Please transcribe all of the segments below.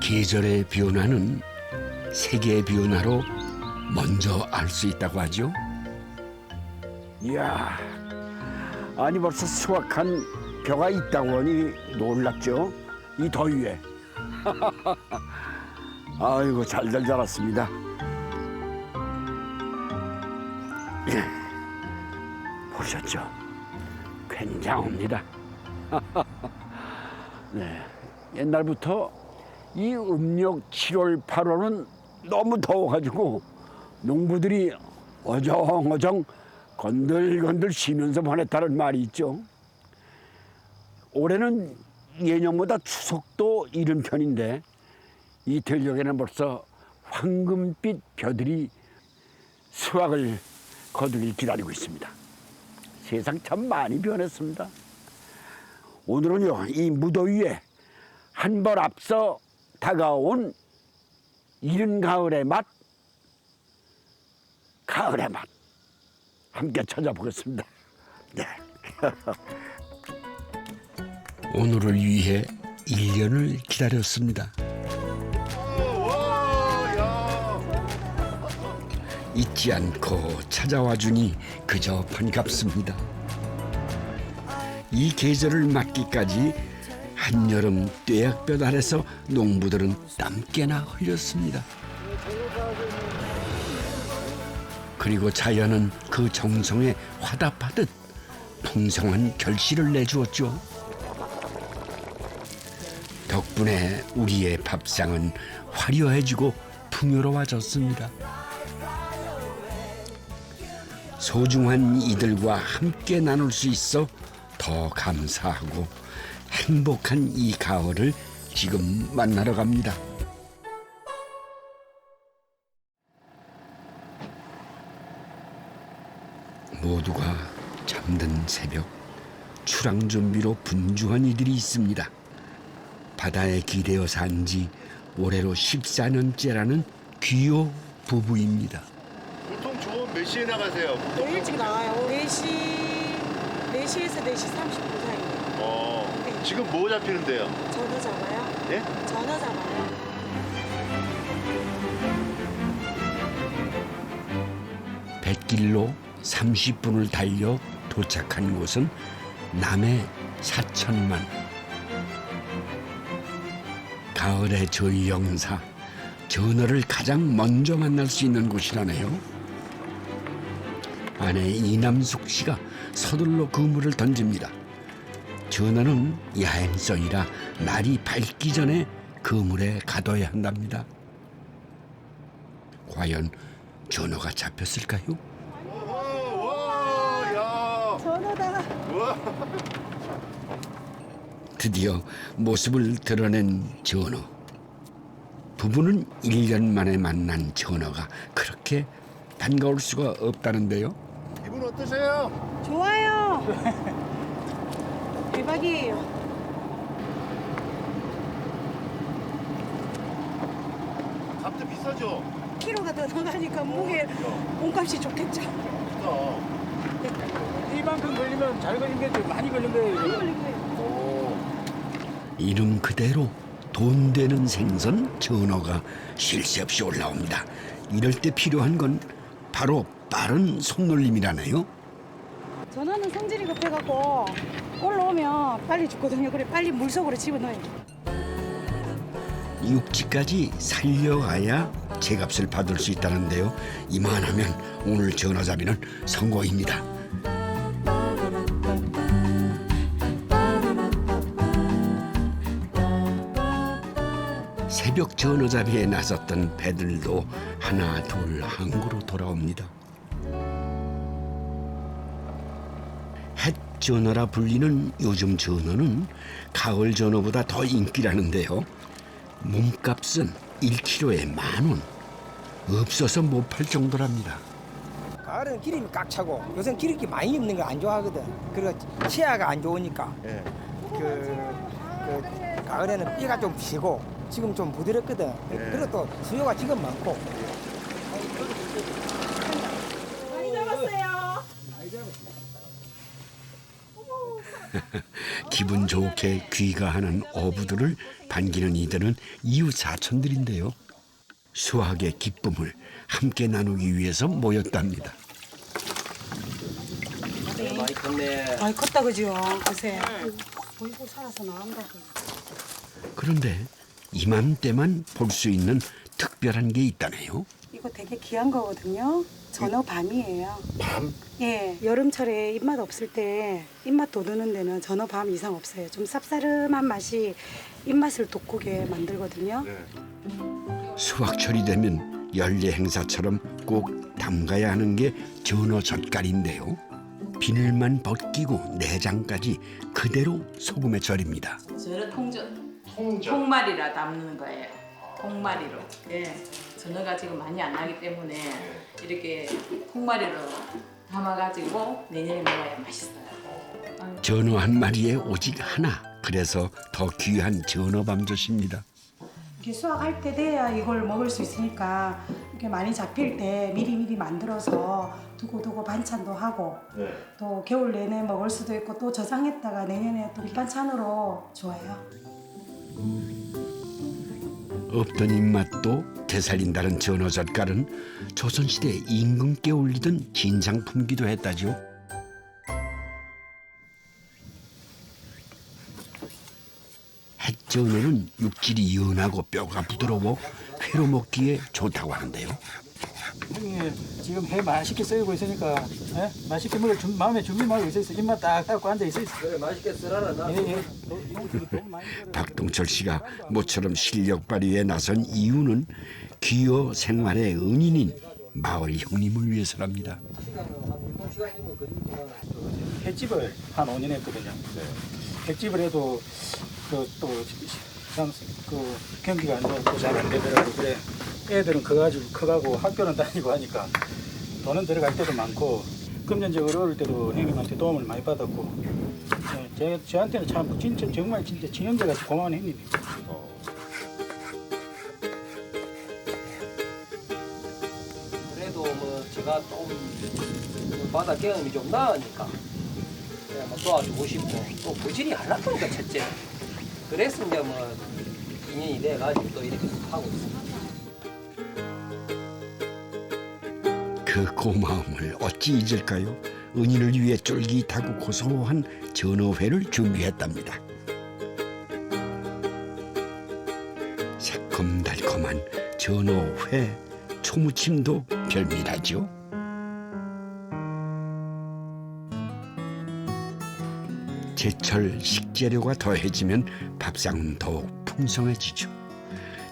계절의 변화는 세계의 변화로 먼저 알 수 있다고 하죠. 이야, 아니 벌써 수확한 벼가 있다고 하니 놀랍죠? 이 더위에. 아이고 잘들 자랐습니다. 보셨죠? 굉장합니다. 네, 옛날부터 이 음력 7월, 8월은 너무 더워가지고 농부들이 어정어정 건들건들 쉬면서 보냈다는 말이 있죠. 올해는 예년보다 추석도 이른 편인데 이틀역에는 벌써 황금빛 벼들이 수확을 거두길 기다리고 있습니다. 세상 참 많이 변했습니다. 오늘은요, 이 무더위에 한 번 앞서 다가온 이른 가을의 맛, 가을의 맛 함께 찾아보겠습니다. 네. 오늘을 위해 1년을 기다렸습니다. 잊지 않고 찾아와 주니 그저 반갑습니다. 이 계절을 맞기까지 한여름 뙤약볕 아래서 농부들은 땀깨나 흘렸습니다. 그리고 자연은 그 정성에 화답하듯 풍성한 결실을 내주었죠. 덕분에 우리의 밥상은 화려해지고 풍요로워졌습니다. 소중한 이들과 함께 나눌 수 있어 더 감사하고 행복한 이 가을을 지금 만나러 갑니다. 모두가 잠든 새벽, 출항 준비로 분주한 이들이 있습니다. 바다에 기대어 산 지 올해로 14년째라는 귀요 부부입니다. 보통 조업 몇 시에 나가세요? 더 일찍 나와요. 4시에서 4시 30분 사이. 네. 지금 뭐 잡히는데요? 전어 잡아요. 예? 전어 잡아요. 뱃길로 30분을 달려 도착한 곳은 남해 사천만. 가을의 저희 영사, 전어를 가장 먼저 만날 수 있는 곳이라네요. 아내 이남숙 씨가 서둘러 그물을 던집니다. 전어는 야행성이라 날이 밝기 전에 그물에 가둬야 한답니다. 과연 전어가 잡혔을까요? 전어다. 드디어 모습을 드러낸 전어. 부부는 1년 만에 만난 전어가 그렇게 반가울 수가 없다는데요. 기분 어떠세요? 좋아요. 대박이에요. 값도 비싸죠? 키로가 더 나가니까 무게 몸값이 좋겠죠. 이만큼 걸리면 잘 걸린 게 많이 걸린 거예요. 이름 그대로 돈 되는 생선 전어가 쉴 새 없이 올라옵니다. 이럴 때 필요한 건 바로 빠른 손놀림이라네요. 전어는 성질이 급해갖고 올라오면 빨리 죽거든요. 그래 빨리 물속으로 집어넣어요. 육지까지 살려가야 제값을 받을 수 있다는데요. 이만하면 오늘 전어잡이는 성공입니다. 새벽 전어잡이에 나섰던 배들도 하나 둘 항구로 돌아옵니다. 햇전어라 불리는 요즘 전어는 가을 전어보다 더 인기라는데요. 몸값은 1kg에 10,000원. 없어서 못 팔 정도랍니다. 가을은 기름이 꽉 차고 요새는 기름기 많이 없는 거 안 좋아하거든. 그리고 치아가 안 좋으니까 예. 가을에는 삐가 좀 지고 지금 좀 부드럽거든. 그리고 또 수요가 지금 많고. 많이 잡았어요. 기분 좋게 귀가하는 어부들을 반기는 이들은 이웃 사촌들인데요. 수확의 기쁨을 함께 나누기 위해서 모였답니다. 많이 컸네. 많이 컸다 그죠? 그새. 보이고 살아서 나온다고. 그런데 이맘때만 볼 수 있는 특별한 게 있다네요. 이거 되게 귀한 거거든요. 전어밤이에요. 밤? 예, 여름철에 입맛 없을 때 입맛 돋우는 데는 전어밤 이상 없어요. 좀 쌉싸름한 맛이 입맛을 돋구게 만들거든요. 수확철이 되면 연례 행사처럼 꼭 담가야 하는 게 전어 젓갈인데요. 비늘만 벗기고 내장까지 그대로 소금에 절입니다. 저는 통말이라 담는 거예요. 통말이로. 예. 전어가 지금 많이 안 나기 때문에 이렇게 통말이로 담아가지고 내년에 먹어야 맛있어요. 전어 한 마리에 오직 하나. 그래서 더 귀한 전어밤젓입니다. 이렇게 수확할 때 돼야 이걸 먹을 수 있으니까 이렇게 많이 잡힐 때 미리미리 만들어서 두고두고 반찬도 하고 또 겨울 내내 먹을 수도 있고 또 저장했다가 내년에 또 밑반찬으로 좋아요. 없던 입맛도 되살린다는 전어 젓갈은 조선시대 임금께 올리던 진상품기도 했다죠. 햇전어는 육질이 연하고 뼈가 부드러워 회로 먹기에 좋다고 하는데요. 형님 지금 해 맛있게 썰고 있으니까 맛있게 먹을 마음의 준비만 하고 있어. 입만 딱 닫고 앉아 있어. 그래 맛있게 썰어라 나. 예. 박동철 씨가 모처럼 실력 발휘에 나선 이유는 귀여 생활의 은인인 마을 형님을 위해서랍니다. 횟집을 한 5년 했거든요. 횟집을 해도 그 경기가 안 좋고 잘 안 되더라고. 그래 애들은 커가고 학교는 다니고 하니까 돈은 들어갈 때도 많고 금전적으로 어려울 때도 형님한테 도움을 많이 받았고 저한테는 참 정말 친형제같이 고마운 형님이에요. 그래도 뭐 제가 좀 바다 경험이 좀 나으니까 그냥 뭐 도와주고 싶고 또 부진이 하려니까 첫째. 그래서 이제 뭐 인연이 돼가지고 또 이렇게 하고 있습니다. 그 고마움을 어찌 잊을까요? 은인을 위해 쫄깃하고 고소한 전어회를 준비했답니다. 새콤달콤한 전어회, 초무침도 별미라죠. 제철 식재료가 더해지면 밥상은 더욱 풍성해지죠.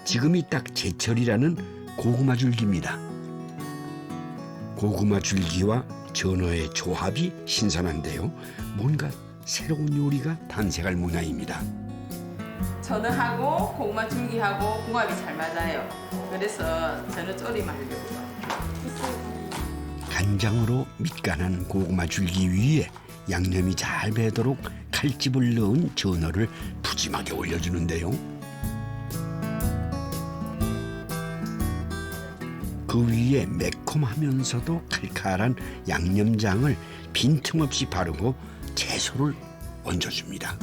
지금이 딱 제철이라는 고구마 줄기입니다. 고구마 줄기와 전어의 조합이 신선한데요. 뭔가 새로운 요리가 탄생할 모양입니다. 전어하고 고구마 줄기하고 궁합이 잘 맞아요. 그래서 전어 조림 하려고요. 간장으로 밑간한 고구마 줄기 위에 양념이 잘 배도록 칼집을 넣은 전어를 푸짐하게 올려주는데요. 그 위에 매콤하면서도 칼칼한 양념장을 빈틈없이 바르고 채소를 얹어줍니다.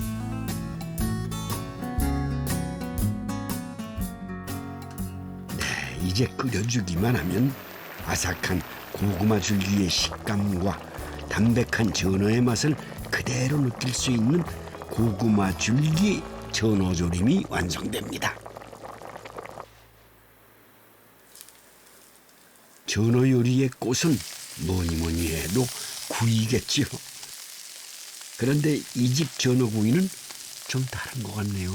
네, 이제 끓여주기만 하면 아삭한 고구마 줄기의 식감과 담백한 전어의 맛을 그대로 느낄 수 있는 고구마 줄기 전어조림이 완성됩니다. 전어 요리의 꽃은 뭐니 해도 구이겠지요. 그런데 이 집 전어구이는 좀 다른 것 같네요.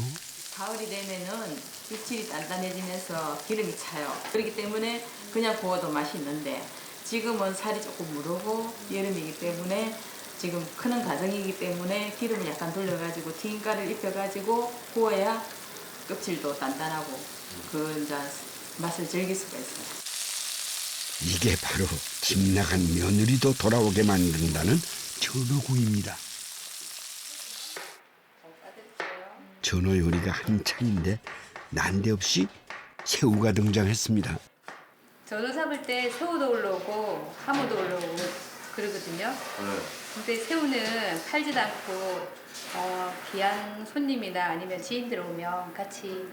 가을이 되면은 육질이 단단해지면서 기름이 차요. 그렇기 때문에 그냥 구워도 맛있는데 지금은 살이 조금 무르고 여름이기 때문에 지금 크는 과정이기 때문에 기름을 약간 돌려가지고 튀김가루를 입혀가지고 구워야 껍질도 단단하고 그 이제 맛을 즐길 수가 있어요. 이게 바로 집 나간 며느리도 돌아오게 만든다는 전어구이입니다. 전어 요리가 한창인데 난데없이 새우가 등장했습니다. 전어 잡을 때 새우도 올라오고 하모도 올라오고 그러거든요. 근데 새우는 팔지도 않고 귀한 손님이나 아니면 지인들 오면 같이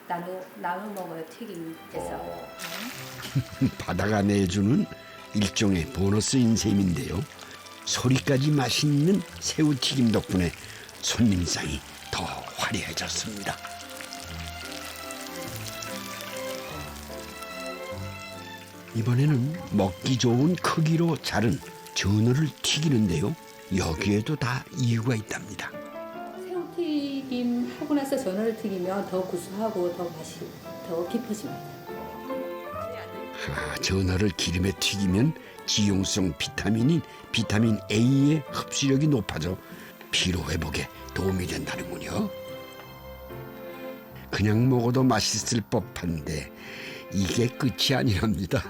나눠 먹어요. 튀김해서. 바다가 내주는 일종의 보너스인 셈인데요. 소리까지 맛있는 새우튀김 덕분에 손님상이 더 화려해졌습니다. 이번에는 먹기 좋은 크기로 자른 전어를 튀기는데요. 여기에도 다 이유가 있답니다. 새우튀김 하고 나서 전어를 튀기면 더 구수하고 더 맛이 더 깊어집니다. 전어를 기름에 튀기면 지용성 비타민인 비타민 A의 흡수력이 높아져 피로 회복에 도움이 된다는군요. 그냥 먹어도 맛있을 법한데 이게 끝이 아니랍니다.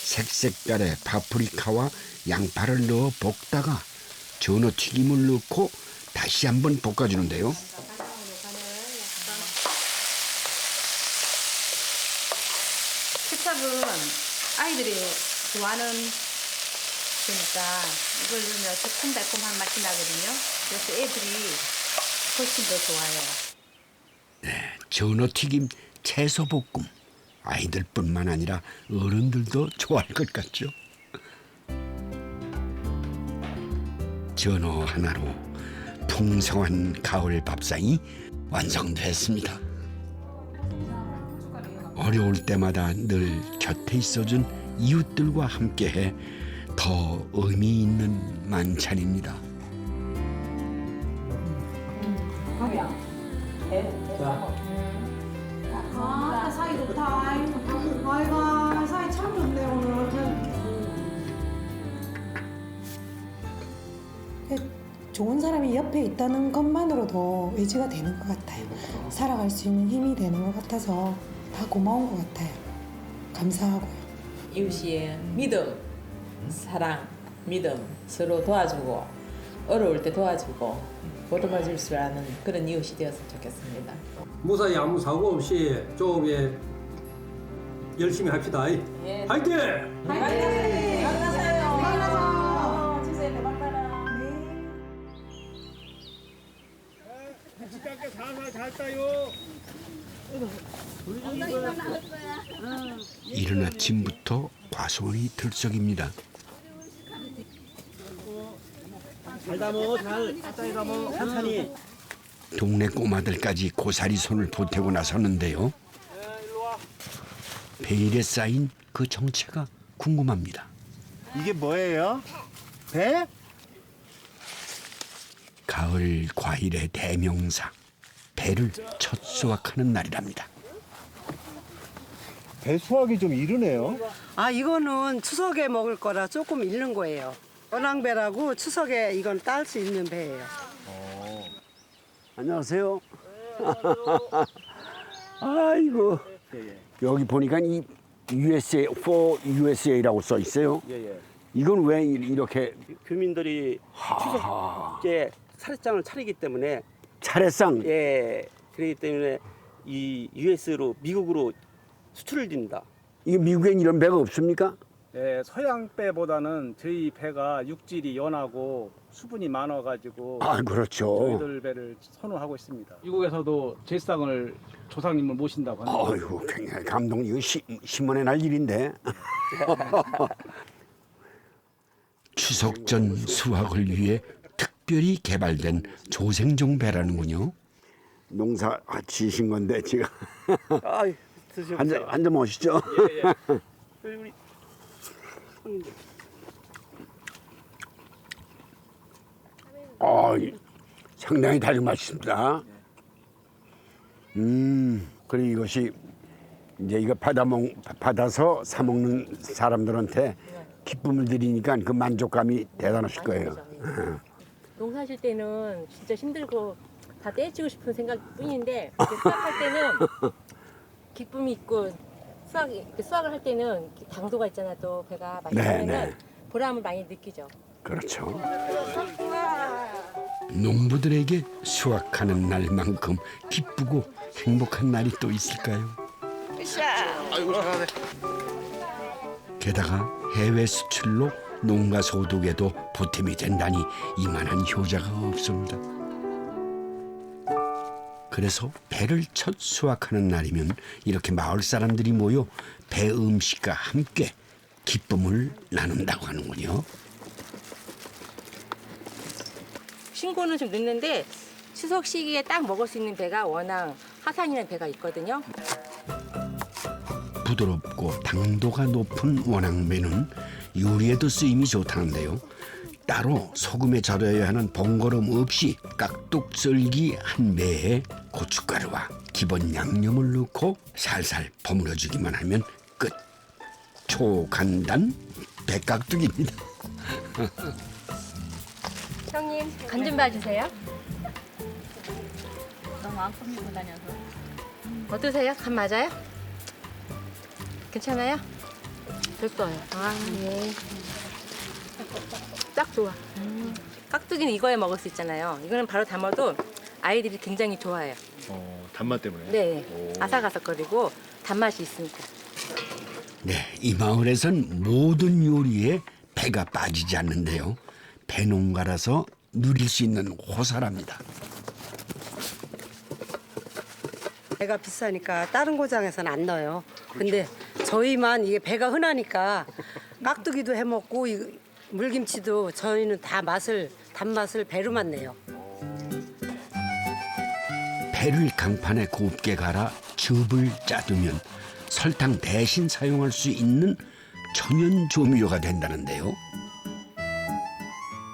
색색깔의 파프리카와 양파를 넣어 볶다가 전어 튀김을 넣고 다시 한번 볶아주는데요. 케첩은 아이들이 좋아하는 거니까 이걸 넣으면 새콤달콤한 맛이 나거든요. 그래서 애들이 훨씬 더 좋아해요. 전어튀김 채소볶음. 아이들뿐만 아니라 어른들도 좋아할 것 같죠. 전어 하나로 풍성한 가을 밥상이 완성됐습니다. 어려울 때마다 늘 곁에 있어준 이웃들과 함께해 더 의미 있는 만찬입니다. 아, 사이 좋다. 아이고, 사이 참 좋네, 오늘. 좋은 사람이 옆에 있다는 것만으로도 의지가 되는 것 같아요. 살아갈 수 있는 힘이 되는 것 같아서 다 고마운 것 같아요. 감사하고요. 이웃의 믿음, 사랑, 믿음 서로 도와주고 어려울 때 도와주고 보듬어줄 줄 아는 그런 이웃이 되었으면 좋겠습니다. 무사히 아무 사고 없이 조업에 열심히 합시다. 예. 화이팅! 화이팅! 만나세요. 만나서 주세요. 대박 나라. 이른 아침부터 과수원이 들썩입니다. 잘 담어, 잘 담어, 천천히. 동네 꼬마들까지 고사리 손을 보태고 나섰는데요. 베일에 쌓인 그 정체가 궁금합니다. 이게 뭐예요? 배? 가을 과일의 대명사, 배를 첫 수확하는 날이랍니다. 배 수확이 좀 이르네요. 아, 이거는 추석에 먹을 거라 조금 잃는 거예요. 원앙배라고 추석에 이건 딸 수 있는 배예요. 안녕하세요. 아이고. 여기 보니까 이 USA, for USA라고 써 있어요. 이건 왜 이렇게 교민들이 추석에 차례상을 차리기 때문에 차례상? 그렇기 때문에 이 US로 미국으로 수출을 됩니다. 이게 미국엔 이런 배가 없습니까? 네, 서양 배보다는 저희 배가 육질이 연하고 수분이 많아가지고 그렇죠. 저희들 배를 선호하고 있습니다. 미국에서도 제상을 조상님을 모신다고 합니다. 아이고, 굉장히 감동. 이거 신문에 날 일인데. 추석 전 수확을 위해 특별히 개발된 조생종 배라는군요. 농사 지으신 건데 지금 드셔보세요. 한점 오시죠. 우리 손님들. 상당히 달고 맛있습니다. 그리고 이것이 이제 이거 받아서 사 먹는 사람들한테 기쁨을 드리니까 그 만족감이 대단하실 거예요. 농사질 때는 진짜 힘들고 다 떼치고 싶은 생각뿐인데 수확할 때는 기쁨이 있고 수확을 할 때는 당도가 있잖아. 또 배가 맛있으면 보람을 많이 느끼죠. 그렇죠. 농부들에게 수확하는 날만큼 기쁘고 행복한 날이 또 있을까요? 으쌰. 아이고 잘하네. 게다가 해외 수출로 농가 소득에도 보탬이 된다니 이만한 효자가 없습니다. 그래서 배를 첫 수확하는 날이면 이렇게 마을 사람들이 모여 배 음식과 함께 기쁨을 나눈다고 하는군요. 신고는 좀 늦는데 추석 시기에 딱 먹을 수 있는 배가 워낙 하산이라는 배가 있거든요. 부드럽고 당도가 높은 원앙배는 요리에도 쓰임이 좋다는데요. 따로 소금에 절여야 하는 번거로움 없이 깍둑썰기 한 배에 고춧가루와 기본 양념을 넣고 살살 버무려주기만 하면 끝. 초간단 배깍둑입니다. 형님 간 좀 봐주세요. 너무 안 꾸미고 다녀서. 어떠세요? 간 맞아요? 괜찮아요? 됐어요. 아 예. 딱 좋아. 깍두기는 이거에 먹을 수 있잖아요. 이거는 바로 담아도 아이들이 굉장히 좋아해요. 단맛 때문에. 네, 아삭아삭거리고 단맛이 있으니까. 네, 이 마을에선 모든 요리에 배가 빠지지 않는데요. 배농가라서 누릴 수 있는 호사랍니다. 배가 비싸니까 다른 고장에서는 안 넣어요. 근데 저희만 이게 배가 흔하니까 깍두기도 해 먹고 물김치도 저희는 다 단맛을 배로만 내요. 배를 강판에 곱게 갈아 즙을 짜두면 설탕 대신 사용할 수 있는 천연 조미료가 된다는데요.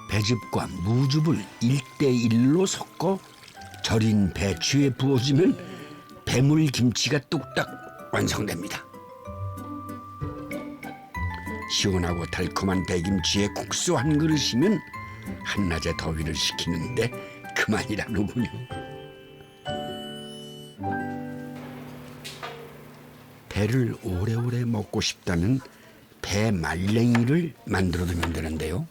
배즙과 무즙을 1대1로 섞어 절인 배추에 부어주면 배물김치가 뚝딱 완성됩니다. 시원하고 달콤한 배김치에 국수 한 그릇이면 한낮의 더위를 식히는데 그만이라는군요. 배를 오래오래 먹고 싶다면 배 말랭이를 만들어두면 되는데요.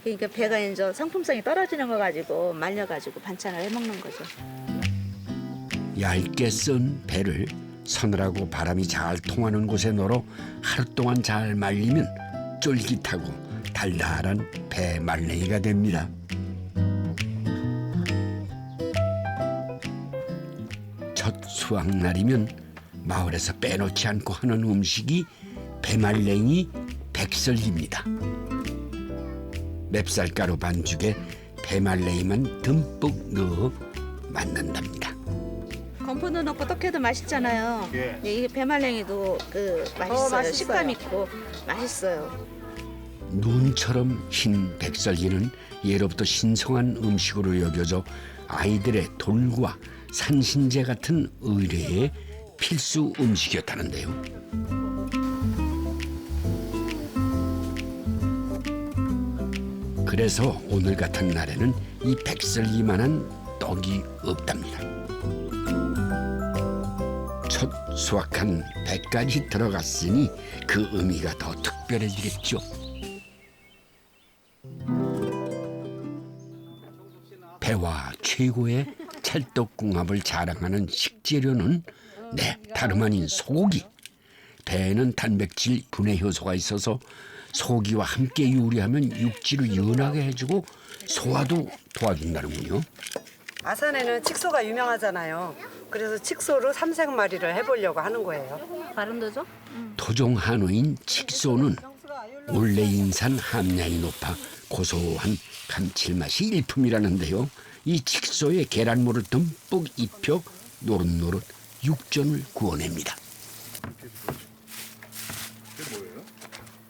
그러니까 배가 이제 상품성이 떨어지는 거 가지고 말려가지고 반찬을 해 먹는 거죠. 얇게 썬 배를 서늘하고 바람이 잘 통하는 곳에 널어 하루 동안 잘 말리면 쫄깃하고 달달한 배 말랭이가 됩니다. 첫 수확날이면 마을에서 빼놓지 않고 하는 음식이 배말랭이 백설기입니다. 맵쌀가루 반죽에 배말랭이만 듬뿍 넣어 만든답니다. 건포도 넣고 떡해도 맛있잖아요. 예. 이게 배말랭이도 맛있어요. 맛있어요. 식감 있고 맛있어요. 눈처럼 흰 백설기는 예로부터 신성한 음식으로 여겨져 아이들의 돌과 산신제 같은 의례의 필수 음식이었다는데요. 그래서 오늘 같은 날에는 이 백설기만한 떡이 없답니다. 첫 수확한 배까지 들어갔으니 그 의미가 더 특별해지겠죠. 배와 최고의 찰떡궁합을 자랑하는 식재료는 다름 아닌 소고기. 배에는 단백질 분해 효소가 있어서 소고기와 함께 요리하면 육질을 연하게 해주고 소화도 도와준다는군요. 아산에는 칡소가 유명하잖아요. 그래서 칡소로 삼색마리를 해보려고 하는 거예요. 발음도죠? 토종 한우인 칡소는 올레인산 함량이 높아 고소한 감칠맛이 일품이라는데요. 이 칡소에 계란물을 듬뿍 입혀 노릇노릇 육전을 구워냅니다.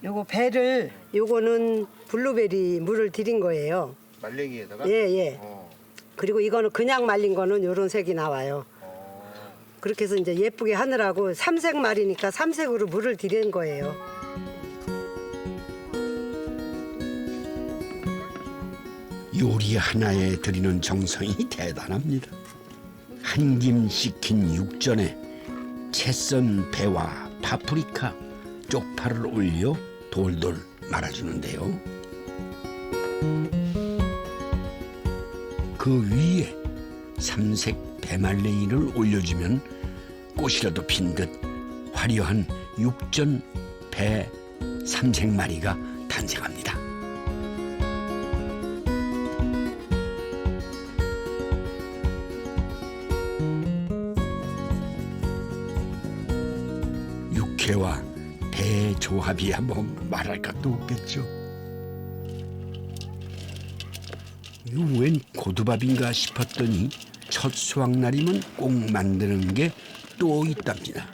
요거 배를 요거는 블루베리 물을 들인 거예요. 말랭이에다가? 예. 그리고 이거는 그냥 말린 거는 요런 색이 나와요. 그렇게 해서 이제 예쁘게 하느라고 삼색 말이니까 삼색으로 물을 들인 거예요. 요리 하나에 들이는 정성이 대단합니다. 한 김 식힌 육전에 채썬 배와 파프리카, 쪽파를 올려 돌돌 말아주는데요. 그 위에 삼색 배말랭이를 올려주면 꽃이라도 핀 듯 화려한 육전 배 삼색마리가 탄생합니다. 육회와 배의 조합이야 뭐 말할 것도 없겠죠. 이거 웬 고두밥인가 싶었더니 첫 수확날이면 꼭 만드는 게 또 있답니다.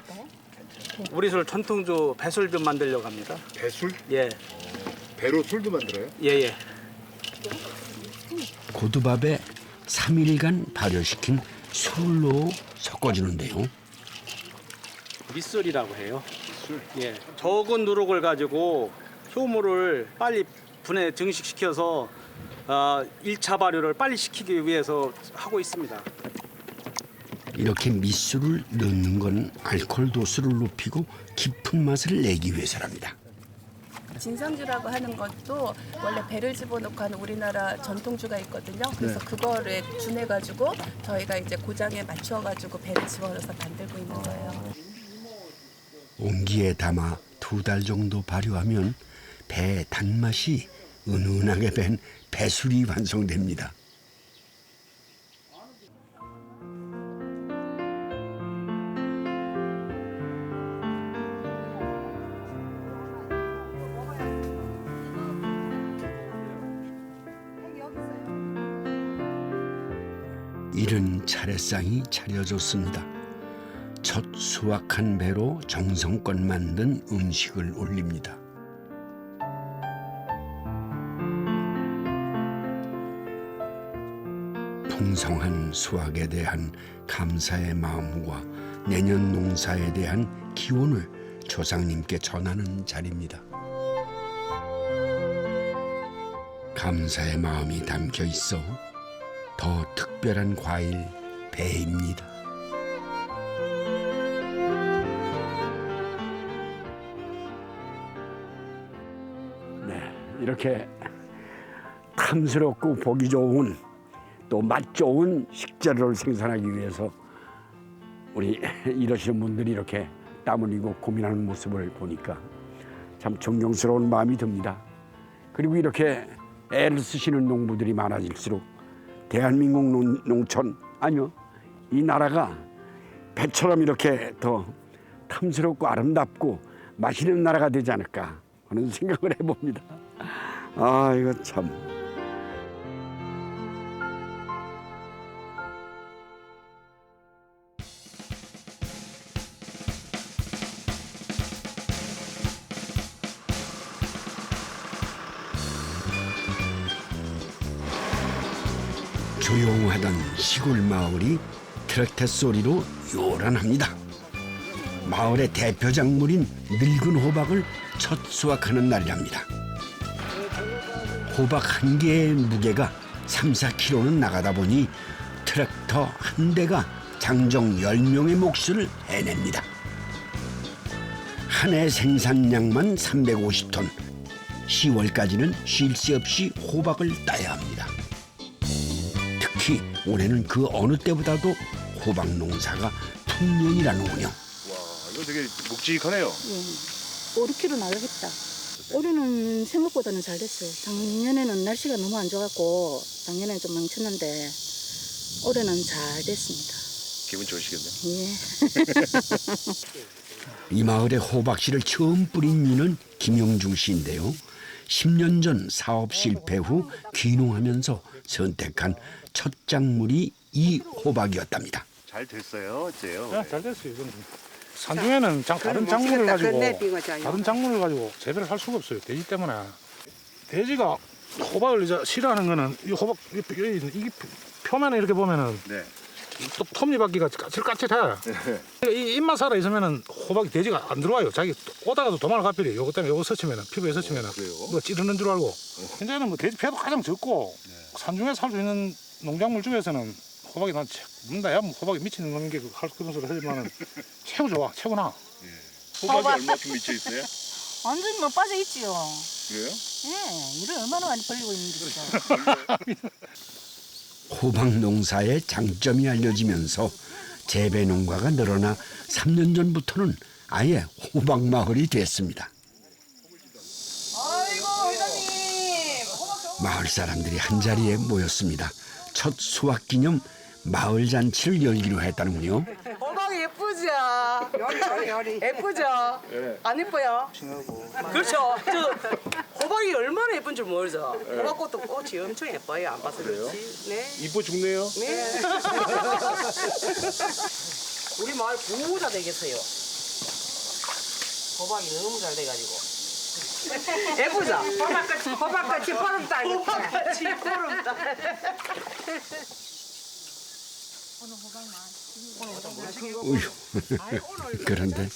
우리 술 전통주 배술 좀 만들려고 합니다. 배술? 예. 배로 술도 만들어요? 예예. 고두밥에 3일간 발효시킨 술로 섞어주는데요. 밑술이라고 해요. 밑술? 예. 적은 누룩을 가지고 효모를 빨리 분해 증식시켜서 1차 발효를 빨리 시키기 위해서 하고 있습니다. 이렇게 밑술을 넣는 건 알코올 도수를 높이고 깊은 맛을 내기 위해서랍니다. 진상주라고 하는 것도 원래 배를 집어넣고 하는 우리나라 전통주가 있거든요. 그래서 그거를 준해가지고 저희가 이제 고장에 맞춰가지고 배를 집어넣어서 만들고 있는 거예요. 온기에 담아 2달 정도 발효하면 배의 단맛이 은은하게 밴 배술이 완성됩니다. 이른 차례상이 차려졌습니다. 첫 수확한 배로 정성껏 만든 음식을 올립니다. 풍성한 수확에 대한 감사의 마음과 내년 농사에 대한 기원을 조상님께 전하는 자리입니다. 감사의 마음이 담겨 있어 더 특별한 과일 배입니다. 네, 이렇게 탐스럽고 보기 좋은 또 맛 좋은 식재료를 생산하기 위해서 우리 이러시는 분들이 이렇게 땀 흘리고 고민하는 모습을 보니까 참 존경스러운 마음이 듭니다. 그리고 이렇게 애를 쓰시는 농부들이 많아질수록 대한민국 농촌 아니요 이 나라가 배처럼 이렇게 더 탐스럽고 아름답고 맛있는 나라가 되지 않을까 하는 생각을 해봅니다. 아 이거 참. 조용하던 시골 마을이 트랙터 소리로 요란합니다. 마을의 대표 작물인 늙은 호박을 첫 수확하는 날이랍니다. 호박 한 개의 무게가 3-4kg는 나가다 보니 트랙터 한 대가 장정 10명의 몫을 해냅니다. 한 해 생산량만 350톤. 10월까지는 쉴 새 없이 호박을 따야 합니다. 특히 올해는 그 어느 때보다도 호박 농사가 풍년이라는군요. 와, 이거 되게 묵직하네요. 5-6kg 나가겠다. 올해는 생각보다는 잘 됐어요. 작년에는 날씨가 너무 안 좋았고 작년에는 좀 망쳤는데 올해는 잘 됐습니다. 기분 좋으시겠네요. 예. 이 마을에 호박씨를 처음 뿌린 이는 김용중 씨인데요. 10년 전 사업 실패 후 귀농하면서 선택한 첫 작물이 이 호박이었답니다. 잘 됐어요, 어째요? 네, 잘 됐어요. 이건 산중에는 다른 작물을 가지고 재배를 할 수가 없어요. 돼지 때문에. 돼지가 호박을 이제 싫어하는 거는 이 호박 이게 표면에 이렇게 보면은 또 톱니바퀴가 까칠까칠해. 이 입만 살아 있으면은 호박이 돼지가 안 들어와요. 자기 오다가도 도망을 가버려요. 요거 때문에 요거 스치면은 피부에 스치면은 뭐 찌르는 줄 알고. 현재는 뭐 돼지 폐도 가장 적고 산중에 살 수 있는 농작물 중에서는 호박이 난 문다야 호박이 미치는 거는 게 할 그런 소리 하지만은 최고 좋아, 최고나. 호박이 얼마큼 미쳐 있어요? 완전히 뭐 빠져 있지요. 그래요? 예, 일을 얼마나 많이 벌리고 있는지. 호박 농사의 장점이 알려지면서 재배 농가가 늘어나 3년 전부터는 아예 호박 마을이 됐습니다. 마을 사람들이 한자리에 모였습니다. 첫 수확 기념 마을 잔치를 열기로 했다는군요. 호박이 예쁘죠? 예쁘죠? 네. 안 예뻐요? 그렇죠. 저 호박이 얼마나 예쁜 줄 모르죠? 네. 호박꽃도 꽃이 엄청 예뻐요. 안 봐서 그래요? 그렇지. 네. 이뻐 죽네요. 네. 우리 마을 부자 되겠어요. 호박이 너무 잘 돼가지고. 예쁘죠? 호박같이 푸른다. 호박같이 푸른다. 우유. 그런데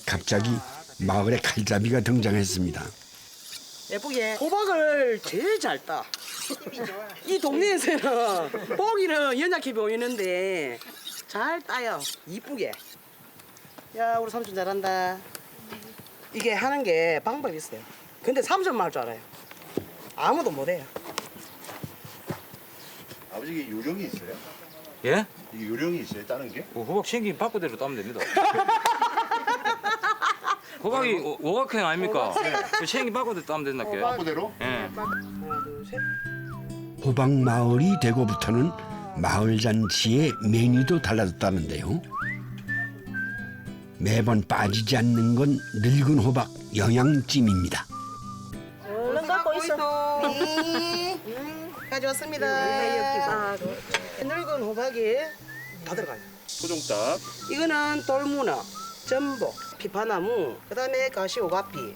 갑자기 마을에 칼잡이가 등장했습니다. 예쁘게 호박을 제일 잘 따. 이 동네에서는 뽀기는 연약해 보이는데 잘 따요. 이쁘게. 야 우리 삼촌 잘한다. 이게 하는 게 방법이 있어요. 근데 삼촌만 할 줄 알아요. 아무도 못해요. 아버지 이게 요령이 있어요? 예? 이게 요령이 있어요? 따는 게? 호박 생긴 바꾸대로 따면 됩니다. 호박이 오각형 아닙니까? 그 생긴 바꾸대로 따면 된다. 바꾸대로? 예. 호박 마을이 되고부터는 마을 잔치의 메뉴도 달라졌다는데요. 매번 빠지지 않는 건 늙은 호박 영양찜입니다. 얼른 갖고 있어. 가져왔습니다. 늙은 호박이 다 들어가요. 소종닭. 이거는 돌문어, 전복, 피파나무, 그다음에 가시오가피.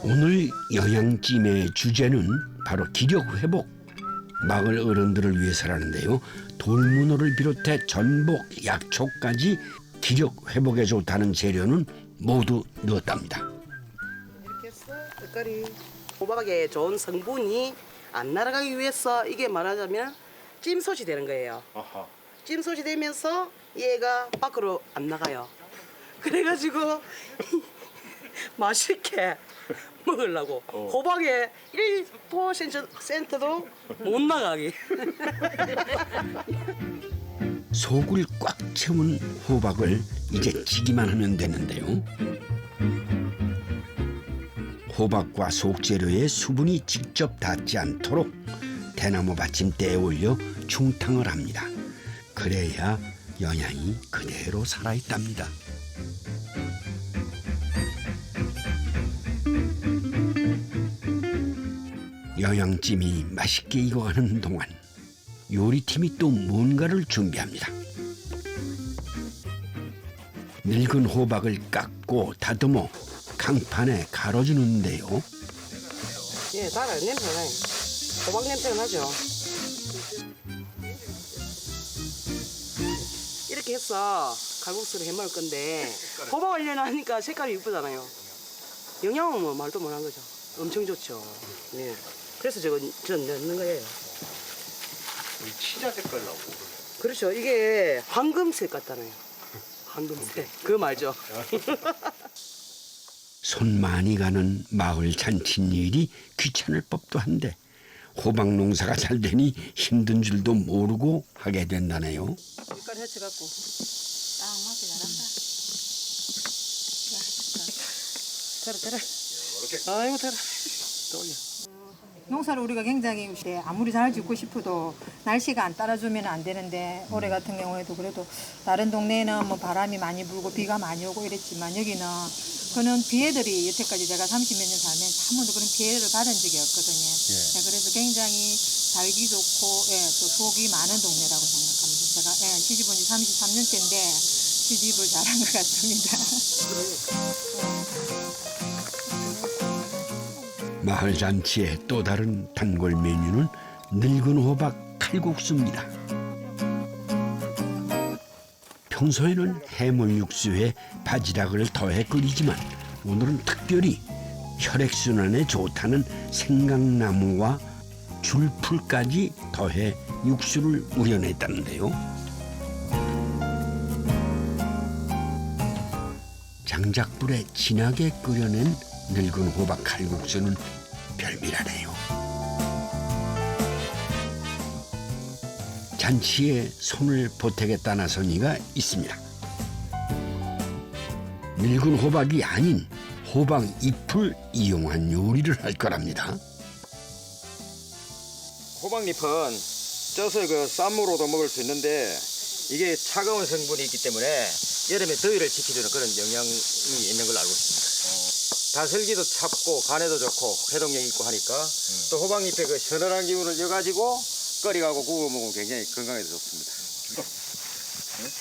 오늘 영양찜의 주제는 바로 기력 회복. 마을 어른들을 위해서라는데요. 돌문어를 비롯해 전복, 약초까지 기력 회복에 좋다는 재료는 모두 넣었답니다. 이렇게 해서 색깔이 호박에 좋은 성분이 안 날아가기 위해서 이게 말하자면 찜솥이 되는 거예요. 아하. 찜솥이 되면서 얘가 밖으로 안 나가요. 그래가지고 맛있게 먹으려고 호박에 1%도 못 나가게. 속을 꽉 채운 호박을 이제 찌기만 하면 되는데요. 호박과 속재료에 수분이 직접 닿지 않도록 대나무 받침대에 올려 중탕을 합니다. 그래야 영양이 그대로 살아있답니다. 영양찜이 맛있게 익어가는 동안 요리팀이 또 뭔가를 준비합니다. 늙은 호박을 깎고 다듬어 강판에 갈아주는데요. 예, 달아요. 냄새가 나요. 호박 냄새가 나죠. 이렇게 해서 칼국수를 해 먹을 건데 호박을 넣으니까 색깔이 이쁘잖아요. 영양은 뭐 말도 못한 거죠. 엄청 좋죠. 네. 그래서 전 넣는 거예요. 치자 색깔 나오고. 그렇죠. 이게 황금색 같잖아요. 황금색. 그거 말죠. 손 많이 가는 마을 잔칫일이 귀찮을 법도 한데 호박 농사가 잘 되니 힘든 줄도 모르고 하게 된다네요. 밀가루 헤쳐갖고 딱 맞게 잘한다. 들어. 아이고 들어. 또 올려. 농사를 우리가 굉장히 아무리 잘 짓고 싶어도 날씨가 안 따라주면 안 되는데 올해 같은 경우에도 그래도 다른 동네에는 뭐 바람이 많이 불고 비가 많이 오고 이랬지만 여기는 그런 피해들이 여태까지 제가 30몇 년 살면서 한 번도 그런 피해를 받은 적이 없거든요. 네, 그래서 굉장히 살기 좋고 또 수확이 많은 동네라고 생각합니다. 제가 시집 온 지 33년째인데 시집을 잘한 것 같습니다. 마을 잔치의 또 다른 단골 메뉴는 늙은 호박 칼국수입니다. 평소에는 해물 육수에 바지락을 더해 끓이지만 오늘은 특별히 혈액순환에 좋다는 생강나무와 줄풀까지 더해 육수를 우려냈다는데요. 장작불에 진하게 끓여낸 늙은 호박 칼국수는 별미라네요. 잔치에 손을 보태겠다 나선 이가 있습니다. 늙은 호박이 아닌 호박 잎을 이용한 요리를 할 거랍니다. 호박잎은 쪄서 그 쌈무로도 먹을 수 있는데 이게 차가운 성분이 있기 때문에 여름에 더위를 식혀주는 그런 영향이 있는 걸로 알고 있습니다. 다슬기도 찹고 간에도 좋고 해독력이 있고 하니까 또 호박잎에 그 서늘한 기운을 넣어가지고 끓여가고 구워 먹으면 굉장히 건강에도 좋습니다.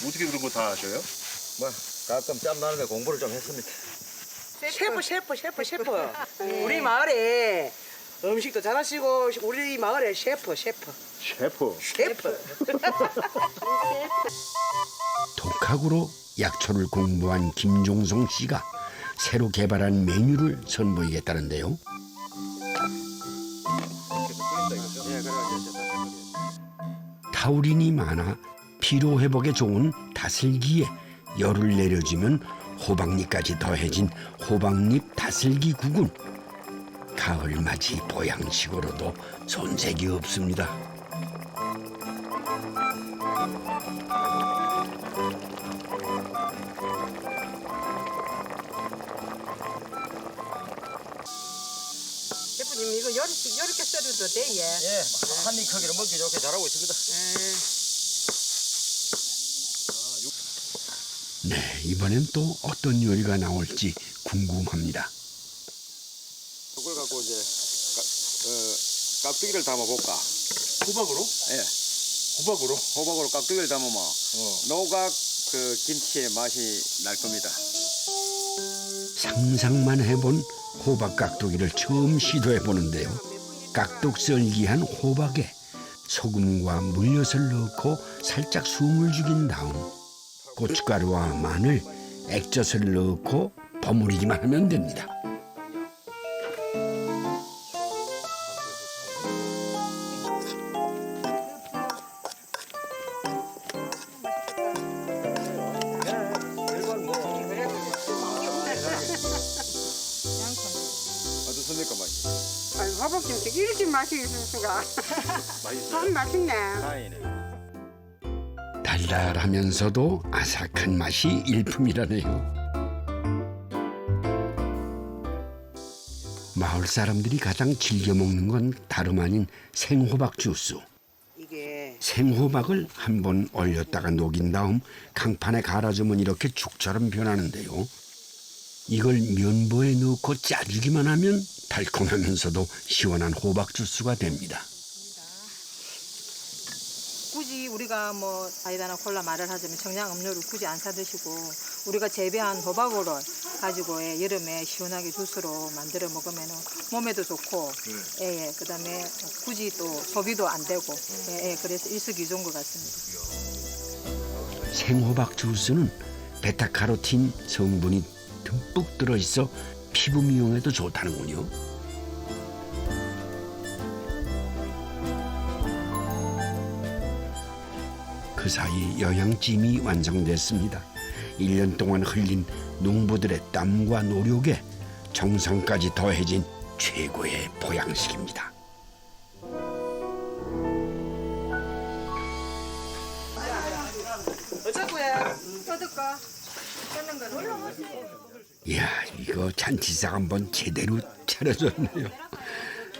어떻게 그런 거 다 아셔요? 뭐 가끔 짬 나는데 공부를 좀 했습니다. 셰프. 우리 마을에 음식도 잘하시고 우리 마을에 셰프. 독학으로 약초를 공부한 김종성 씨가 새로 개발한 메뉴를 선보이겠다는데요. 타우린이 많아 피로 회복에 좋은 다슬기에 열을 내려주면 호박잎까지 더해진 호박잎 다슬기 국은 가을맞이 보양식으로도 손색이 없습니다. 셰프님 이거 이렇게 썰어도 돼? 예. 예, 한입 크기로 먹기 좋게 잘하고 있습니다. 네, 이번엔 또 어떤 요리가 나올지 궁금합니다. 이걸 갖고 이제 깍두기를 담아볼까? 호박으로? 예. 호박으로 깍두기를 담으면 노각 그 김치의 맛이 날 겁니다. 상상만 해본 호박 깍두기를 처음 시도해 보는데요. 깍둑썰기한 호박에 소금과 물엿을 넣고 살짝 숨을 죽인 다음 고춧가루와 마늘, 액젓을 넣고 버무리기만 하면 됩니다. 어떻습니까 맛이? 아니, 호박김치 이렇게 맛이 있을 수가. 참 맛있네. 다행이네. 달달하면서도 아삭한 맛이 일품이라네요. 마을 사람들이 가장 즐겨 먹는 건 다름 아닌 생호박 주스. 생호박을 한번 얼렸다가 녹인 다음 강판에 갈아주면 이렇게 죽처럼 변하는데요. 이걸 면보에 넣고 짜주기만 하면 달콤하면서도 시원한 호박 주스가 됩니다. 굳이 우리가 뭐 사이다나 콜라 말을 하자면 청량 음료를 굳이 안 사 드시고 우리가 재배한 호박으로 가지고 여름에 시원하게 주스로 만들어 먹으면 몸에도 좋고 그다음에 굳이 또 소비도 안 되고 그래서 일석이조인 것 같습니다. 생호박 주스는 베타카로틴 성분이 듬뿍 들어있어 피부 미용에도 좋다는군요. 그 사이 영양찜이 완성됐습니다. 1년 동안 흘린 농부들의 땀과 노력에 정성까지 더해진 최고의 보양식입니다. 어쩌고야? 떠들까? 떠는 건 이야, 이거 잔치상 한번 제대로 차려줬네요.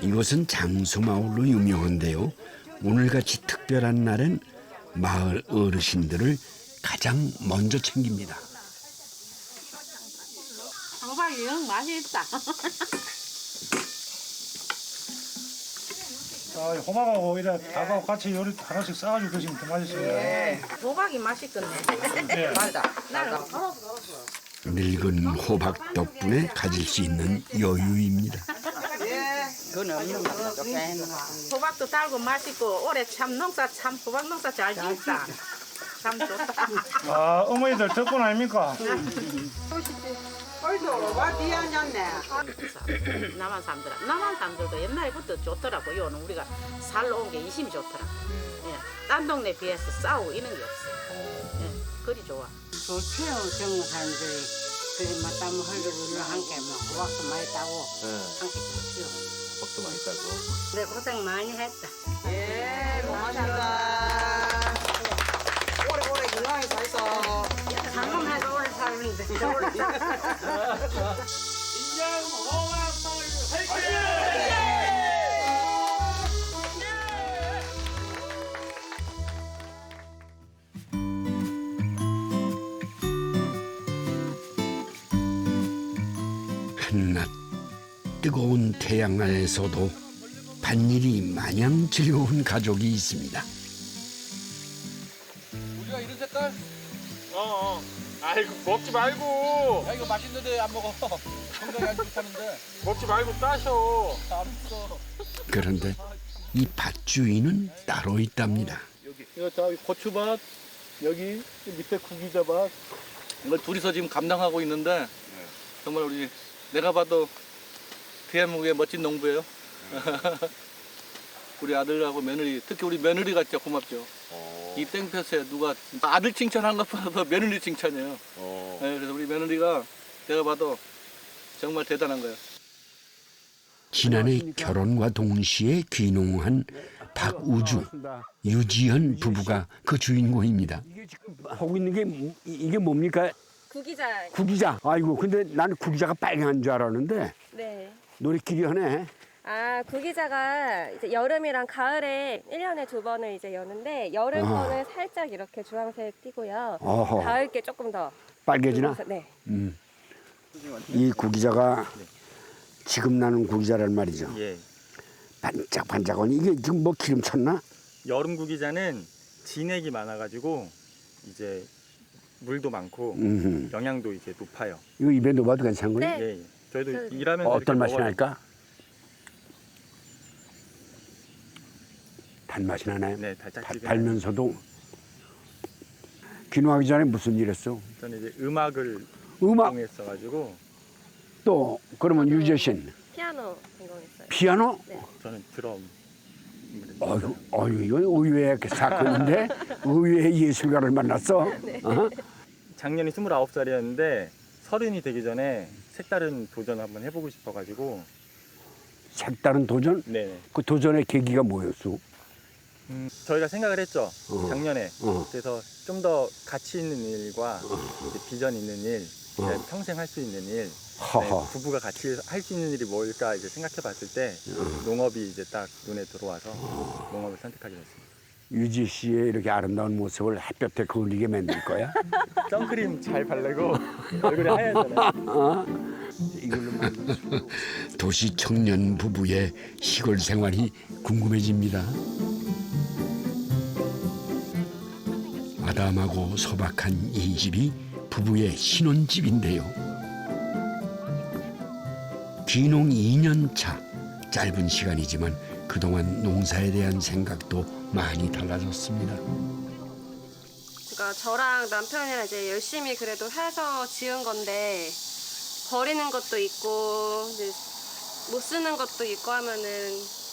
이곳은 장수마을로 유명한데요. 오늘같이 특별한 날엔 마을 어르신들을 가장 먼저 챙깁니다. 호박이 영 맛있다. 호박하고 이래 닭하고 같이 요리 하나씩 싸가지고 드시면 더 맛있어요. 호박이 맛있겠네. 네. 맞다. 나는 늙은 호박 덕분에 가질 수 있는 여유입니다. 그건 없는 거 좋게 호박도 달고 맛있고 올해 참 농사 참 호박 농사 잘 짓다. 참 좋다. 아, 어머니들 덕분 아닙니까? 어이도 와 뒤에 앉았네. 남한 사람들도 옛날부터 좋더라고. 요는 우리가 살러 온 게 이심이 좋더라. 딴 동네 비해서 싸우고 이런 게 없어. 그리 좋아. 좋지요, 젊은 사람들이. 그리 뭐 땀 흘리고 함께 뭐 호박도 많이 따고 함께 좋지요. 호박도 많이 따고. 그래 고생 많이 했다. 고맙습니다. 오래오래 건강히 살서. 방금해도 오래 사는데. 한낮 뜨거운 태양 아래서도 밭일이 마냥 즐거운 가족이 있습니다. 우리가 이런 색깔? 아이고 먹지 말고. 야 이거 맛있는데 안 먹어. 건강에 안 좋다는데. 먹지 말고 따셔. 알았어. 그런데 이 밭주인은 따로 있답니다. 이거 저기 고추밭, 여기 밑에 구기자밭. 이걸 둘이서 지금 감당하고 있는데 정말 우리 내가 봐도 대한민국의 멋진 농부예요. 우리 아들하고 며느리, 특히 우리 며느리가 진짜 고맙죠. 이 땡볕에 누가 아들 칭찬한 것보다 더 며느리 칭찬이에요. 네, 그래서 우리 며느리가 내가 봐도 정말 대단한 거예요. 지난해 결혼과 동시에 귀농한 박우주, 유지현 부부가 그 주인공입니다. 하고 있는 게 이게 뭡니까? 구기자. 구기자. 아이고 근데 나는 구기자가 빨간 줄 알았는데 네. 노릇끼리 하네. 아, 구기자가 이제 여름이랑 가을에 1년에 2번을 이제 여는데 여름 아. 거는 살짝 이렇게 주황색 띠고요. 어허. 가을 게 조금 더 빨개지나? 붉은색, 네. 이 구기자가 지금 나는 구기자란 말이죠. 예. 반짝반짝하니 이게 지금 뭐 기름 쳤나? 여름 구기자는 진액이 많아가지고 이제 물도 많고 음흠. 영양도 이제 높아요. 이거 입에 넣어봐도 괜찮은 거예요? 예, 예. 저희도 일하면서 어떤 이렇게 맛이 먹어요. 날까? 단맛이 나나요? 네, 달짝지근하게. 달면서도 귀농하기 전에 무슨 일 했어? 저는 이제 음악을 음악? 전공했어가지고 또 그러면 유재신 피아노 전공했어요. 피아노? 네. 저는 드럼. 어유 이건 의외의 사건인데 의외의 예술가를 만났어. 네. 어? 작년에 29살이었는데 30이 되기 전에 색다른 도전을 한번 해보고 싶어가지고. 색다른 도전? 네. 그 도전의 계기가 뭐였어? 저희가 생각을 했죠. 작년에. 어. 그래서 좀 더 가치 있는 일과 이제 비전 있는 일, 어. 평생 할 수 있는 일, 하하. 부부가 같이 할 수 있는 일이 뭘까 이제 생각해봤을 때 농업이 이제 딱 눈에 들어와서 농업을 선택하게 됐습니다. 유지 씨의 이렇게 아름다운 모습을 햇볕에 거울리게 만들 거야? 선크림 잘 바르고 얼굴이 하얗잖아요. 도시 청년 부부의 시골 생활이 궁금해집니다. 아담하고 소박한 이 집이 부부의 신혼집인데요. 귀농 2년 차, 짧은 시간이지만 그동안 농사에 대한 생각도 많이 달라졌습니다. 그러니까 저랑 남편이랑 이제 열심히 그래도 해서 지은 건데 버리는 것도 있고 이제 못 쓰는 것도 있고 하면은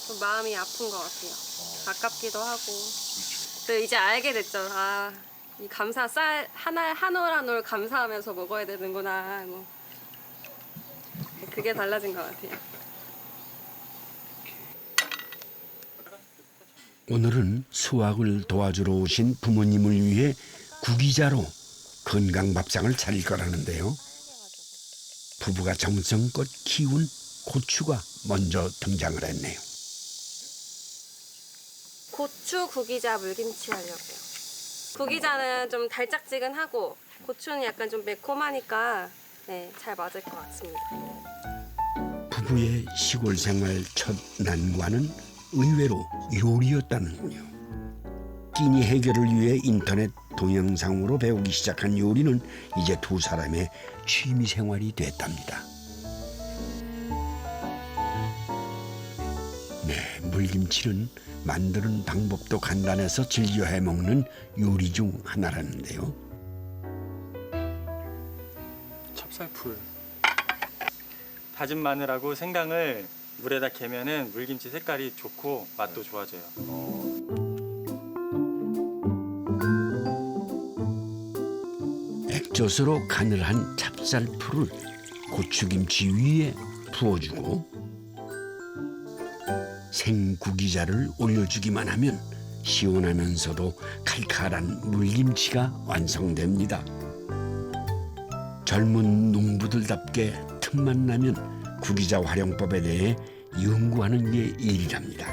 좀 마음이 아픈 것 같아요. 아깝기도 하고. 또 이제 알게 됐죠. 아, 이 감사 쌀 한 알 한 올 한 올 감사하면서 먹어야 되는구나. 뭐 그게 달라진 것 같아요. 오늘은 수확을 도와주러 오신 부모님을 위해 구기자로 건강 밥상을 차릴 거라는데요. 부부가 정성껏 키운 고추가 먼저 등장을 했네요. 고추 구기자 물김치 하려고요. 구기자는 좀 달짝지근하고 고추는 약간 좀 매콤하니까 네, 잘 맞을 것 같습니다. 부부의 시골 생활 첫 난관은 의외로 요리였다는군요. 끼니 해결을 위해 인터넷 동영상으로 배우기 시작한 요리는 이제 두 사람의 취미 생활이 됐답니다. 네, 물김치는 만드는 방법도 간단해서 즐겨 해먹는 요리 중 하나라는데요. 찹쌀풀. 다진 마늘하고 생강을 물에다 개면은 물김치 색깔이 좋고 맛도 좋아져요. 액젓으로 간을 한 찹쌀풀을 고추김치 위에 부어주고 생구기자를 올려주기만 하면 시원하면서도 칼칼한 물김치가 완성됩니다. 젊은 농부들답게 틈만 나면 구기자 활용법에 대해 연구하는 게 일이랍니다.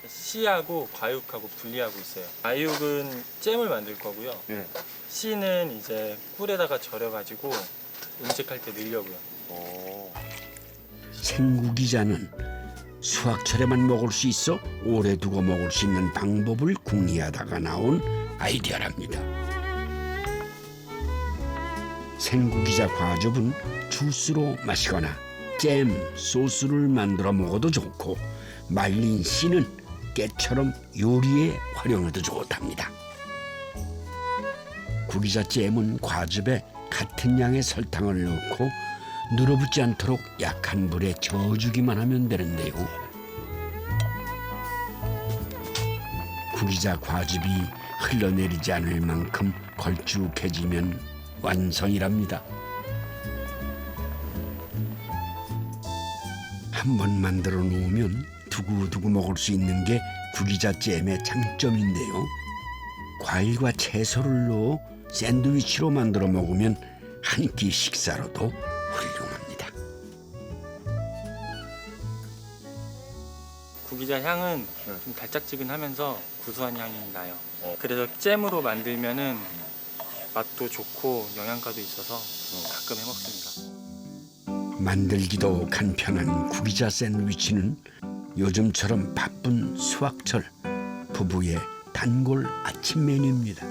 씨하고 과육하고 분리하고 있어요. 과육은 잼을 만들 거고요. 씨는 이제 꿀에다가 절여가지고 음식할 때 넣으려고요. 생구기자는 수확철에만 먹을 수 있어 오래 두고 먹을 수 있는 방법을 궁리하다가 나온 아이디어랍니다. 생구기자 과즙은 주스로 마시거나 잼, 소스를 만들어 먹어도 좋고 말린 씨는 깨처럼 요리에 활용해도 좋답니다. 구기자 잼은 과즙에 같은 양의 설탕을 넣고 눌어붙지 않도록 약한 불에 저어주기만 하면 되는데요. 구기자 과즙이 흘러내리지 않을 만큼 걸쭉해지면 완성이랍니다. 한 번 만들어 놓으면 두고두고 먹을 수 있는 게 구기자 잼의 장점인데요. 과일과 채소를 넣어 샌드위치로 만들어 먹으면 한 끼 식사로도 훌륭합니다. 구기자 향은 좀 달짝지근하면서 구수한 향이 나요. 그래서 잼으로 만들면은 맛도 좋고 영양가도 있어서 가끔 해 먹습니다. 만들기도 간편한 구기자 샌드위치는 요즘처럼 바쁜 수확철 부부의 단골 아침 메뉴입니다.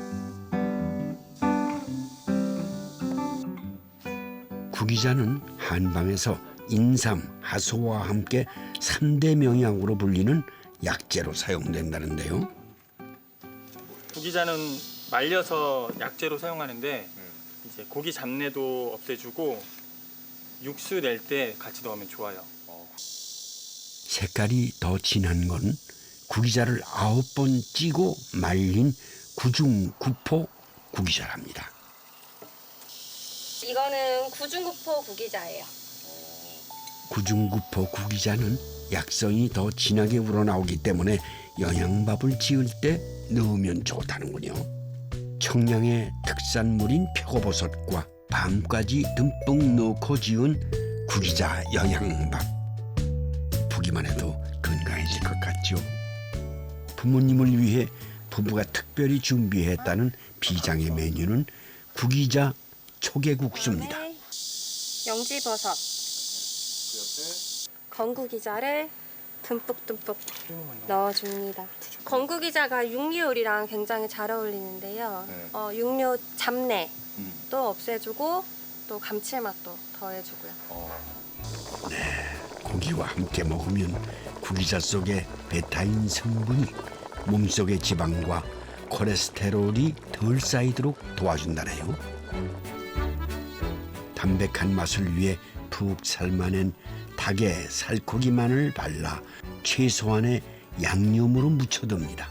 구기자는 한방에서 인삼, 하소와 함께 3대 명약으로 불리는 약재로 사용된다는데요. 구기자는 말려서 약재로 사용하는데 이제 고기 잡내도 없애주고 육수 낼 때 같이 넣으면 좋아요. 색깔이 더 진한 건 구기자를 9번 찌고 말린 구중구포 구기자랍니다. 이거는 구중구포 구기자예요. 구중구포 구기자는 약성이 더 진하게 우러나오기 때문에 영양밥을 지을 때 넣으면 좋다는군요. 청량의 특산물인 표고버섯과 밤까지 듬뿍 넣고 지은 구기자 영양밥. 보기만 해도 건강해질 것 같죠. 부모님을 위해 부부가 특별히 준비했다는 비장의 메뉴는 구기자 초계국수입니다. 영지버섯, 건구기자를 듬뿍듬뿍 넣어줍니다. 건구기자가 육류요리랑 굉장히 잘 어울리는데요. 육류 잡내도 없애주고 또 감칠맛도 더해주고요. 고기와 함께 먹으면 구기자 속의 베타인 성분이 몸속의 지방과 콜레스테롤이 덜 쌓이도록 도와준다네요. 담백한 맛을 위해 푹 삶아낸 닭의 살코기만을 발라 최소한의 양념으로 묻혀둡니다.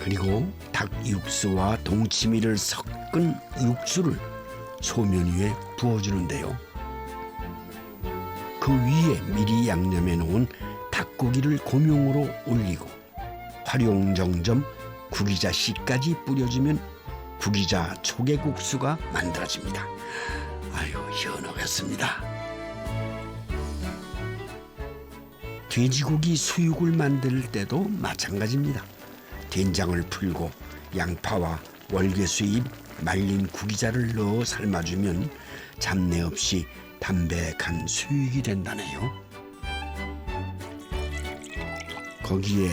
그리고 닭 육수와 동치미를 섞은 육수를 소면 위에 부어주는데요. 그 위에 미리 양념해 놓은 닭고기를 고명으로 올리고 활용정점 구기자 씨까지 뿌려주면 구기자 초계국수가 만들어집니다. 아유, 현혹했습니다. 돼지고기 수육을 만들 때도 마찬가지입니다. 된장을 풀고 양파와 월계수잎, 말린 구기자를 넣어 삶아주면 잡내 없이 담백한 수육이 된다네요. 거기에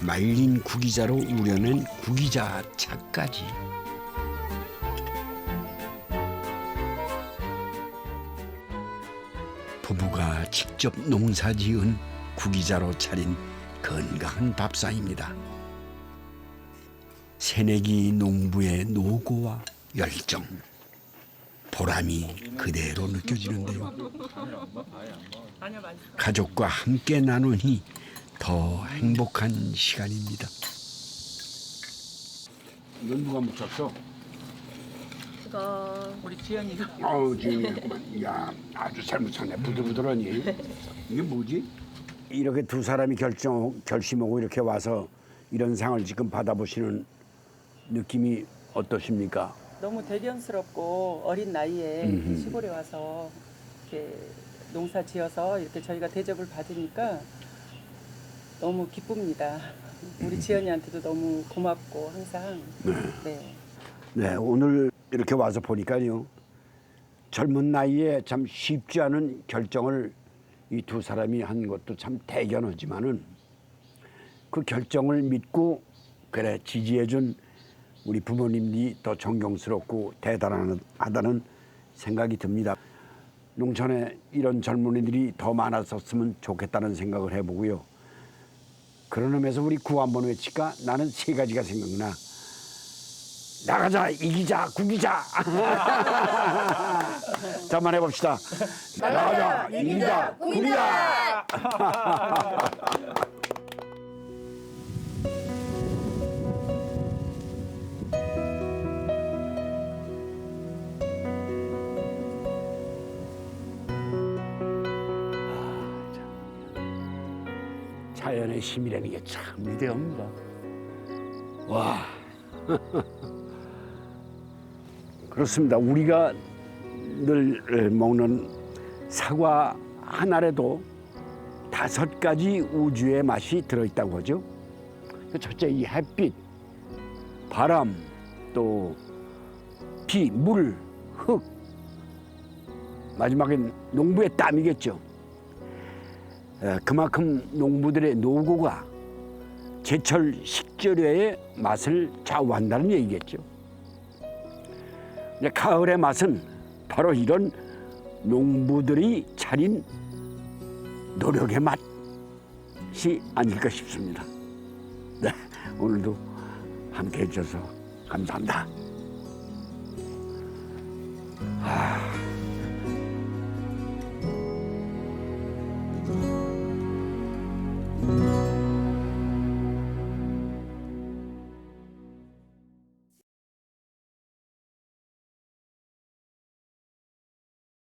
말린 구기자로 우려낸 구기자 차까지. 부부가 직접 농사지은 구기자로 차린 건강한 밥상입니다. 새내기 농부의 노고와 열정, 보람이 그대로 느껴지는데요. 가족과 함께 나누니 더 행복한 시간입니다. 이건 누가 묻혔어? 이거 우리 지연이가. 아우, 지연이구만. 이야, 아주 잘 묻혔네. 부들부들하니. 이게 뭐지? 이렇게 두 사람이 결심하고 이렇게 와서 이런 상을 지금 받아보시는 느낌이 어떠십니까? 너무 대견스럽고 어린 나이에 이렇게 음흠. 시골에 와서 이렇게 농사 지어서 이렇게 저희가 대접을 받으니까 너무 기쁩니다. 우리 지연이한테도 너무 고맙고 항상. 네. 네, 오늘 이렇게 와서 보니까요. 젊은 나이에 참 쉽지 않은 결정을 이 두 사람이 한 것도 참 대견하지만은 그 결정을 믿고 그래 지지해준 우리 부모님이 더 존경스럽고 대단하다는 생각이 듭니다. 농촌에 이런 젊은이들이 더 많았었으면 좋겠다는 생각을 해보고요. 그런 의미에서 우리 구호 한번 외칠까? 나는 세 가지가 생각나. 나가자, 이기자, 구기자. 자, 한번 해봅시다. 나가자, 이기자, 구기자. 자연의 힘이라는 게 참 위대합니다. 와. 그렇습니다. 우리가 늘 먹는 사과 한 알에도 5가지 우주의 맛이 들어있다고 하죠. 첫째 이 햇빛, 바람, 또 비, 물, 흙, 마지막엔 농부의 땀이겠죠. 그만큼 농부들의 노고가 제철 식재료의 맛을 좌우한다는 얘기겠죠. 가을의 맛은 바로 이런 농부들이 차린 노력의 맛이 아닐까 싶습니다. 네, 오늘도 함께해 주셔서 감사합니다.